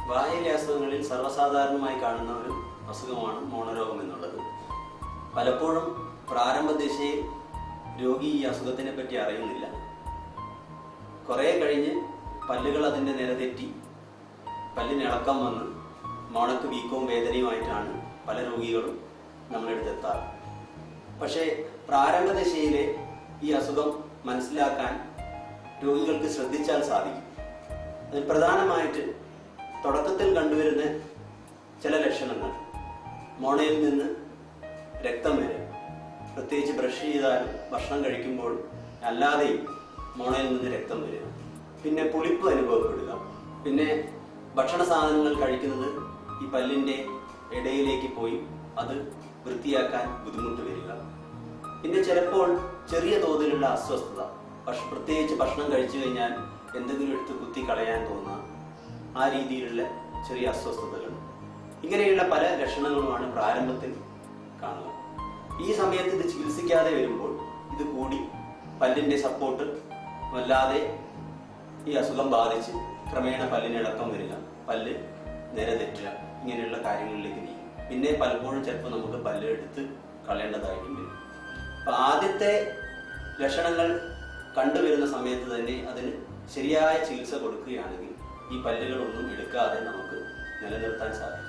വായിലെ അസുഖങ്ങളിൽ സർവ്വസാധാരണമായി കാണുന്ന ഒരു അസുഖമാണ് മോണരോഗം എന്നുള്ളത്. പലപ്പോഴും പ്രാരംഭ ദിശയിൽ രോഗി ഈ അസുഖത്തിനെ പറ്റി അറിയുന്നില്ല. കുറേ കഴിഞ്ഞ് പല്ലുകൾ അതിൻ്റെ നിലതെറ്റി പല്ലിനിളക്കം വന്ന് മോണക്ക് വീക്കവും വേദനയുമായിട്ടാണ് പല രോഗികളും നമ്മളെടുത്ത് എത്താറ്. പക്ഷേ പ്രാരംഭ ദിശയിലെ ഈ അസുഖം മനസ്സിലാക്കാൻ രോഗികൾക്ക് ശ്രദ്ധിച്ചാൽ സാധിക്കും. അതിൽ പ്രധാനമായിട്ട് തുടക്കത്തിൽ കണ്ടുവരുന്ന ചില ലക്ഷണങ്ങൾ: മോണയിൽ നിന്ന് രക്തം വരിക, പ്രത്യേകിച്ച് ബ്രഷ് ചെയ്താലും ഭക്ഷണം കഴിക്കുമ്പോൾ അല്ലാതെയും മോണയിൽ നിന്ന് രക്തം വരിക, പിന്നെ പുളിപ്പ് അനുഭവപ്പെടുക, പിന്നെ ഭക്ഷണ സാധനങ്ങൾ കഴിക്കുന്നത് ഈ പല്ലിൻ്റെ ഇടയിലേക്ക് പോയി അത് വൃത്തിയാക്കാൻ ബുദ്ധിമുട്ട് വരിക, പിന്നെ ചിലപ്പോൾ ചെറിയ തോതിലുള്ള അസ്വസ്ഥത, പ്രത്യേകിച്ച് ഭക്ഷണം കഴിച്ചു കഴിഞ്ഞാൽ എന്തെങ്കിലും എടുത്ത് കുത്തി കളയാൻ തോന്നുക, ആ രീതിയിലുള്ള ചെറിയ അസ്വസ്ഥതകൾ. ഇങ്ങനെയുള്ള പല ലക്ഷണങ്ങളുമാണ് പ്രാരംഭത്തിൽ കാണുക. ഈ സമയത്ത് ഇത് ചികിത്സിക്കാതെ വരുമ്പോൾ ഇത് കൂടി പല്ലിൻ്റെ സപ്പോർട്ട് വല്ലാതെ ഈ അസുഖം ബാധിച്ച് ക്രമേണ പല്ലിനിളക്കം വരിക, പല്ല് നിലതെറ്റുക, ഇങ്ങനെയുള്ള കാര്യങ്ങളിലേക്ക് നീങ്ങും. പിന്നെ പലപ്പോഴും ചിലപ്പോൾ നമുക്ക് പല്ല് എടുത്ത് കളയേണ്ടതായിട്ടും വരും. അപ്പം ആദ്യത്തെ ലക്ഷണങ്ങൾ കണ്ടുവരുന്ന സമയത്ത് തന്നെ അതിന് ശരിയായ ചികിത്സ കൊടുക്കുകയാണെങ്കിൽ ഈ പല്ലുകളൊന്നും എടുക്കാതെ നമുക്ക് നിലനിർത്താൻ സാധിക്കും.